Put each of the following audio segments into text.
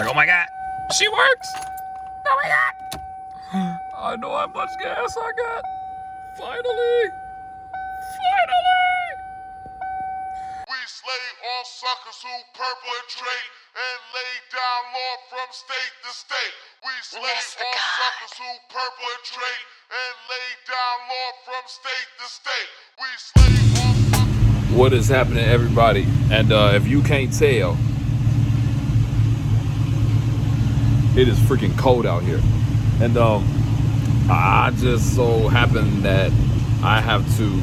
Like, oh my God, she works. Oh my God. I know how much gas I got. Finally. We slay all suckers who perpetrate and lay down law from state to state. We slay all suckers who perpetrate and lay down law from state to state. We slay all suckers. What is happening, everybody? And if you can't tell, it is freaking cold out here. And I just so happen that I have to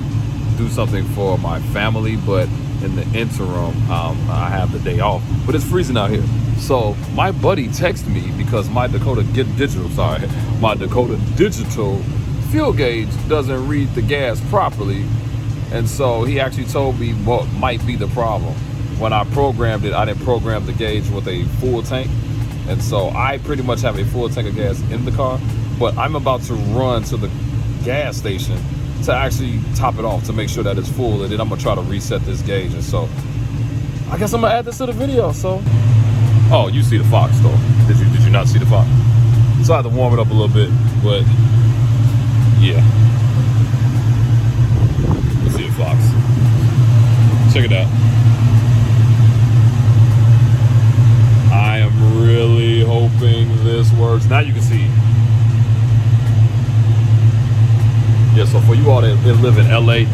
do something for my family, but in the interim, I have the day off. But it's freezing out here. So my buddy texted me because my Dakota Digital fuel gauge doesn't read the gas properly. And so he actually told me what might be the problem. When I programmed it, I didn't program the gauge with a full tank. And so I pretty much have a full tank of gas in the car, but I'm about to run to the gas station to actually top it off to make sure that it's full, and then I'm gonna try to reset this gauge. And so I guess I'm gonna add this to the video. So, oh, you see the Fox though? Did you not see the Fox? So I had to warm it up a little bit, but yeah. Let's see the Fox. Check it out. I am really hoping this works. Now you can see. Yeah, so for you all that live in LA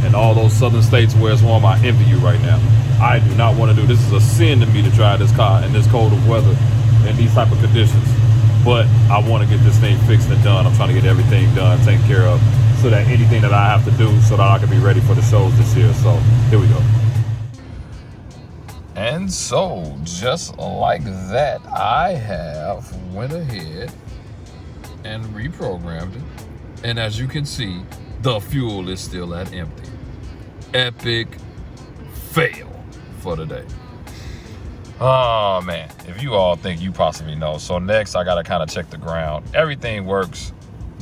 and all those southern states where it's warm, I envy you right now. I do not want to do this. Is a sin to me to drive this car in this cold of weather and these type of conditions. But I want to get this thing fixed and done. I'm trying to get everything done, taken care of, so that anything that I have to do so that I can be ready for the shows this year. So here we go. And so just like that, I have went ahead and reprogrammed it. And as you can see, the fuel is still at empty. Epic fail for the day. Oh man, if you all think you possibly know. So next I gotta kind of check the ground. Everything works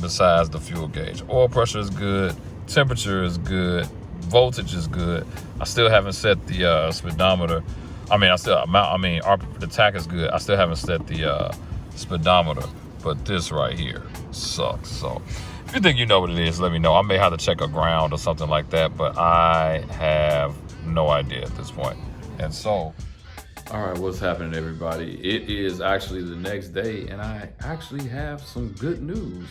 besides the fuel gauge. Oil pressure is good, temperature is good, voltage is good. I still haven't set the speedometer. The tach is good. I still haven't set the speedometer, but this right here sucks. So if you think you know what it is, let me know. I may have to check a ground or something like that, but I have no idea at this point. And so, all right, what's happening, everybody? It is actually the next day, and I actually have some good news.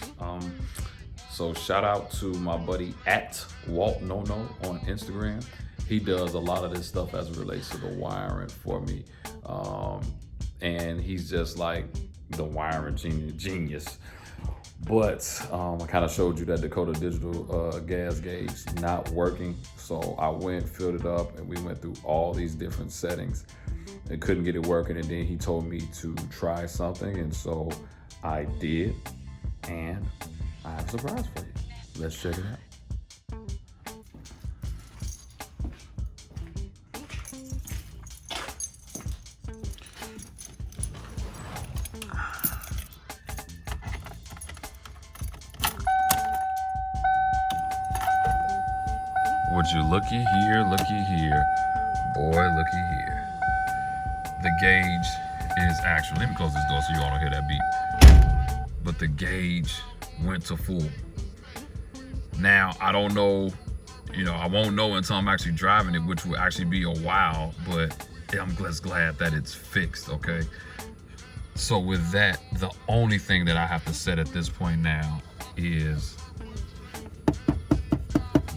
So shout out to my buddy at WaltNono on Instagram. He does a lot of this stuff as it relates to the wiring for me. And he's just like the wiring genius. But I kind of showed you that Dakota Digital gas gauge not working. So I went, filled it up, and we went through all these different settings and couldn't get it working. And then he told me to try something. And so I did. And I have a surprise for you. Let's check it out. Would you looky here, boy, looky here. The gauge is actually, let me close this door so you all don't hear that beep. But the gauge went to full. Now, I don't know, I won't know until I'm actually driving it, which will actually be a while, but I'm just glad that it's fixed, okay? So with that, the only thing that I have to set at this point now is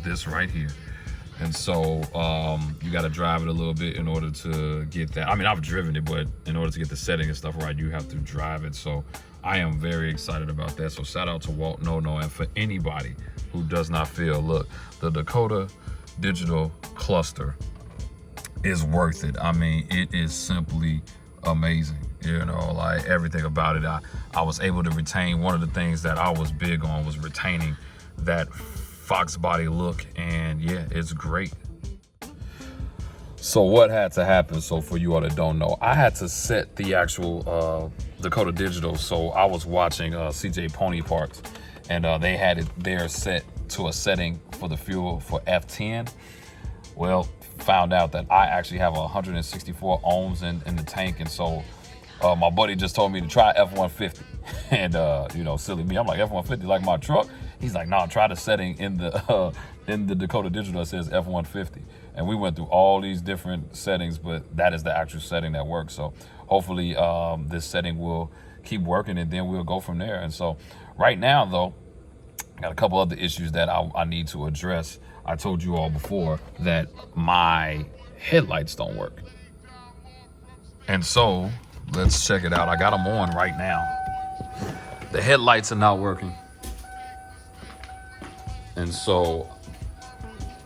this right here. And so you got to drive it a little bit in order to get that. I mean, I've driven it, but in order to get the setting and stuff right, you have to drive it. So I am very excited about that. So shout out to WaltNono. And for anybody who does not feel, look, the Dakota Digital cluster is worth it. I mean, it is simply amazing. Like everything about it. I was able to retain one of the things that I was big on was retaining that Foxbody look, and yeah, it's great. So what had to happen? So for you all that don't know, I had to set the actual Dakota Digital. So I was watching CJ Pony Parks, and they had it there set to a setting for the fuel for F10. Well, found out that I actually have 164 ohms in the tank, and so My buddy just told me to try F-150. And, you know, silly me, I'm like, F-150 like my truck? He's like, no, try the setting in the Dakota Digital that says F-150. And we went through all these different settings, but that is the actual setting that works. So hopefully this setting will keep working, and then we'll go from there. And so right now, though, I got a couple other issues that I need to address. I told you all before that my headlights don't work. And so let's check it out. I got them on right now. The headlights are not working. And so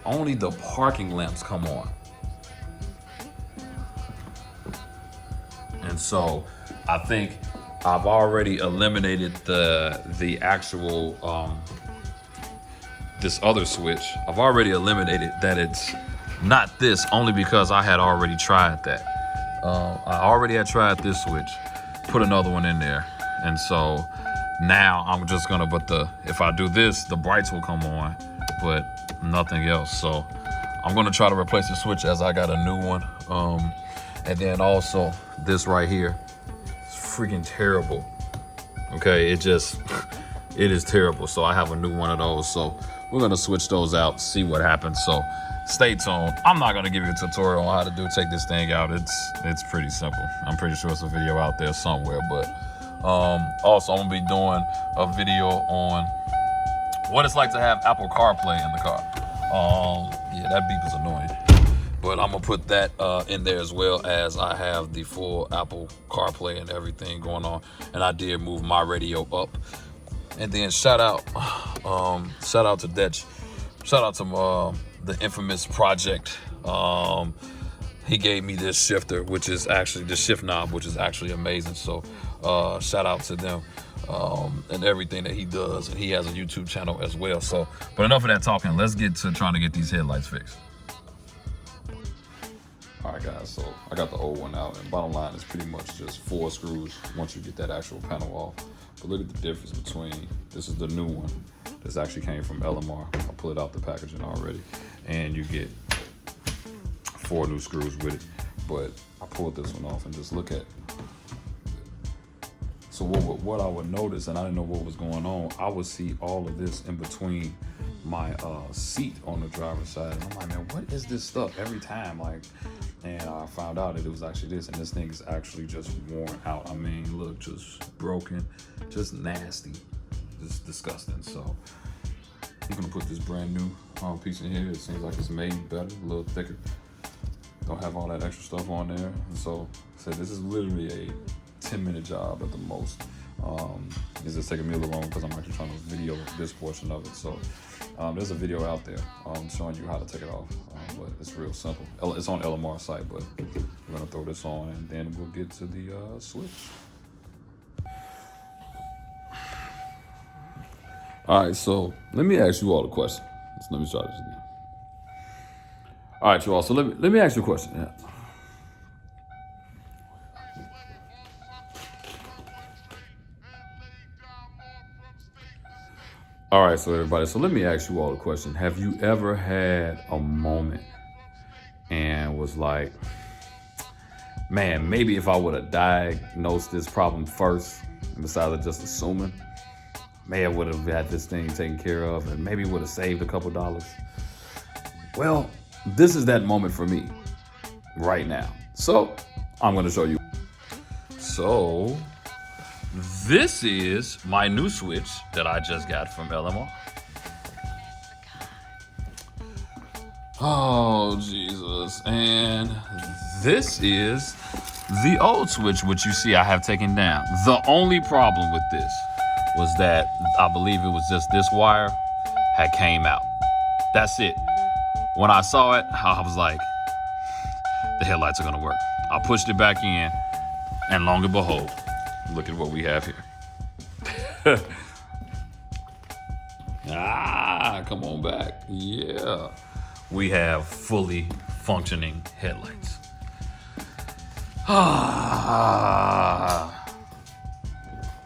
only the parking lamps come on. And so I think I've already eliminated the actual this other switch. I've already eliminated that it's not this, only because I had already tried that. I already had tried this switch, put another one in there. And so now I'm just gonna, if I do this, the brights will come on, but nothing else. So I'm gonna try to replace the switch as I got a new one. And then also this right here, it's freaking terrible. Okay, it is terrible. So I have a new one of those. So we're gonna switch those out, see what happens. So stay tuned. I'm not gonna give you a tutorial on how to take this thing out. It's pretty simple. I'm pretty sure it's a video out there somewhere, but also I'm gonna be doing a video on what it's like to have Apple CarPlay in the car. Yeah, that beep is annoying. But I'm gonna put that in there, as well as I have the full Apple CarPlay and everything going on. And I did move my radio up. And then shout out to Detch. Shout out to the infamous Project. He gave me this shifter, which is actually the shift knob, which is actually amazing. So shout out to them and everything that he does. And he has a YouTube channel as well. So, but enough of that talking. Let's get to trying to get these headlights fixed. All right, guys, so I got the old one out, and bottom line is pretty much just 4 screws once you get that actual panel off. But look at the difference between, this is the new one. This actually came from LMR. I pulled it out the packaging already, and you get 4 new screws with it. But I pulled this one off, and just look at. So what I would notice, and I didn't know what was going on, I would see all of this in between my seat on the driver's side. And I'm like, man, what is this stuff every time? Like, and I found out that it was actually this, and this thing is actually just worn out. I mean, look, just broken, just nasty, just disgusting. So I'm gonna put this brand new piece in here. It seems like it's made better, a little thicker. Don't have all that extra stuff on there. And so I said, this is literally a 10-minute job at the most. It's just taking me a little long because I'm actually trying to video this portion of it. So there's a video out there showing you how to take it off, but it's real simple. It's on LMR site, but we're gonna throw this on and then we'll get to the switch. All right, so let me ask you all a question. Let me try this again. All right, you all. So let me ask you a question. Yeah. All right, so everybody, so let me ask you all a question. Have you ever had a moment and was like, man, maybe if I would have diagnosed this problem first, besides of just assuming, maybe I would have had this thing taken care of and maybe would have saved a couple dollars? Well, this is that moment for me right now. So I'm going to show you. So this is my new switch that I just got from LMR. Oh, Jesus. And this is the old switch, which you see I have taken down. The only problem with this was that I believe it was just this wire had came out. That's it. When I saw it, I was like, the headlights are gonna work. I pushed it back in, and lo and behold, look at what we have here. Come on back. Yeah. We have fully functioning headlights.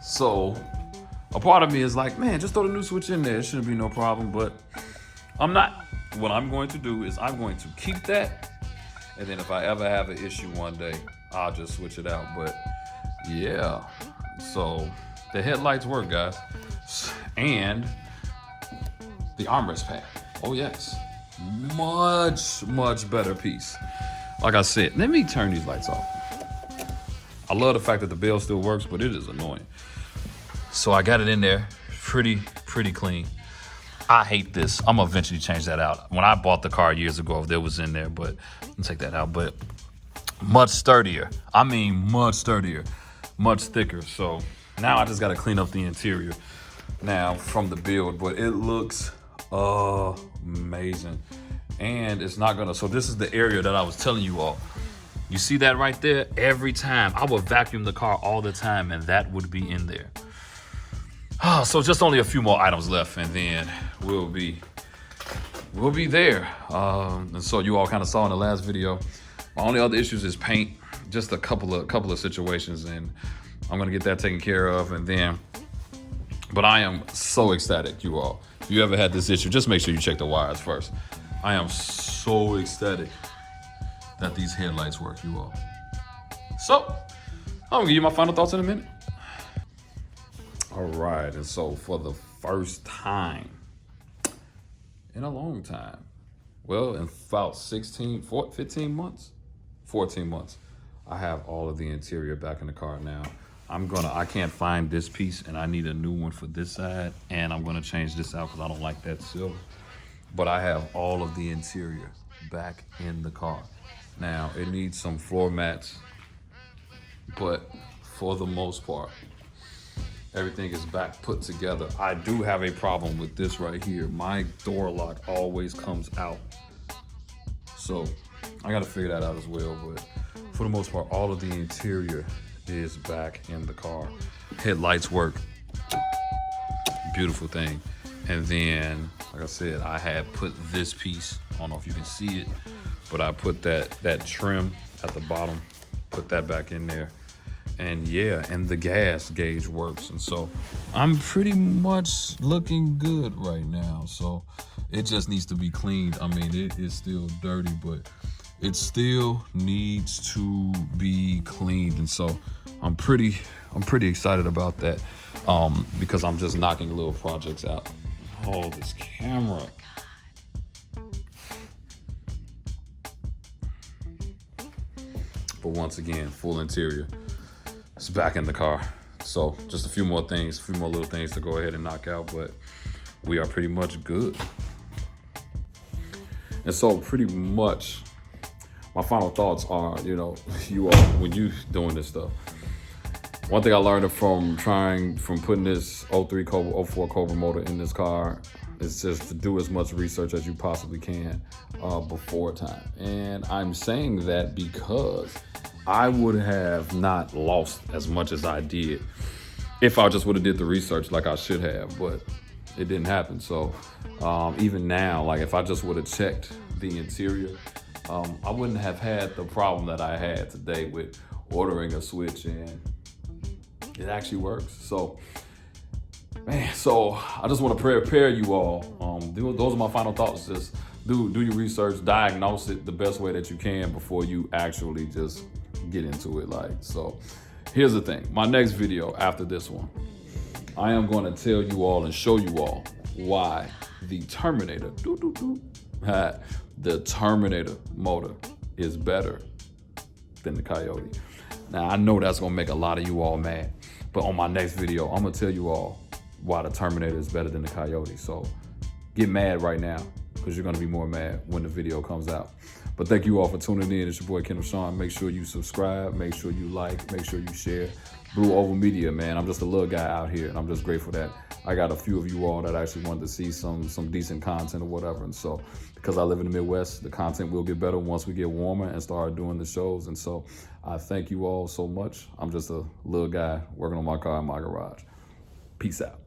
So a part of me is like, man, just throw the new switch in there. It shouldn't be no problem, but I'm not. What I'm going to do is I'm going to keep that. And then if I ever have an issue one day, I'll just switch it out. But yeah, so the headlights work, guys. And the armrest pad. Oh yes, much better piece. Like I said, let me turn these lights off. I love the fact that the bell still works, but it is annoying. So I got it in there, pretty clean. I hate this. I'm gonna eventually change that out. When I bought the car years ago, there was in there, but I'll take that out. But much sturdier. I mean, much sturdier, much thicker. So now I just gotta clean up the interior now from the build, but it looks amazing. And it's not gonna, so this is the area that I was telling you all. You see that right there? Every time I would vacuum the car all the time, and that would be in there. So just only a few more items left, and then we'll be there. And so you all kind of saw in the last video, my only other issues is paint, just a couple of situations, and I'm gonna get that taken care of. And then, but I am so ecstatic, you all. If you ever had this issue, just make sure you check the wires first. I am so ecstatic that these headlights work, you all. So I'm gonna give you my final thoughts in a minute. All right, and so for the first time in a long time, well, in about 14 months, I have all of the interior back in the car now. I can't find this piece, and I need a new one for this side, and I'm gonna change this out because I don't like that silver. But I have all of the interior back in the car. Now, it needs some floor mats, but for the most part, everything is back put together. I do have a problem with this right here. My door lock always comes out. So I gotta figure that out as well. But for the most part, all of the interior is back in the car. Headlights work, beautiful thing. And then, like I said, I had put this piece, I don't know if you can see it, but I put that trim at the bottom, put that back in there. And yeah, and the gas gauge works. And so I'm pretty much looking good right now. So it just needs to be cleaned. I mean, it is still dirty, but it still needs to be cleaned. And so I'm pretty excited about that, because I'm just knocking little projects out. Oh, this camera. But once again, full interior. It's back in the car. So just a few more little things to go ahead and knock out, but we are pretty much good. And so pretty much my final thoughts are, you all, when you doing this stuff, one thing I learned from putting this 04 Cobra motor in this car is just to do as much research as you possibly can before time. And I'm saying that because I would have not lost as much as I did if I just would have did the research like I should have, but it didn't happen. So even now, like if I just would have checked the interior, I wouldn't have had the problem that I had today with ordering a switch, and it actually works. So, man, so I just want to prepare you all. Those are my final thoughts. Just do your research, diagnose it the best way that you can before you actually just get into it. So here's the thing, my next video after this one, I am going to tell you all and show you all why the Terminator, the Terminator motor is better than the Coyote. Now I know that's going to make a lot of you all mad, but on my next video, I'm going to tell you all why the Terminator is better than the Coyote. So get mad right now, because you're going to be more mad when the video comes out. But thank you all for tuning in. It's your boy, Kendall Sean. Make sure you subscribe. Make sure you like. Make sure you share. Blue Oval Media, man. I'm just a little guy out here, and I'm just grateful that I got a few of you all that actually wanted to see some decent content or whatever. And so, because I live in the Midwest, the content will get better once we get warmer and start doing the shows. And so, I thank you all so much. I'm just a little guy working on my car in my garage. Peace out.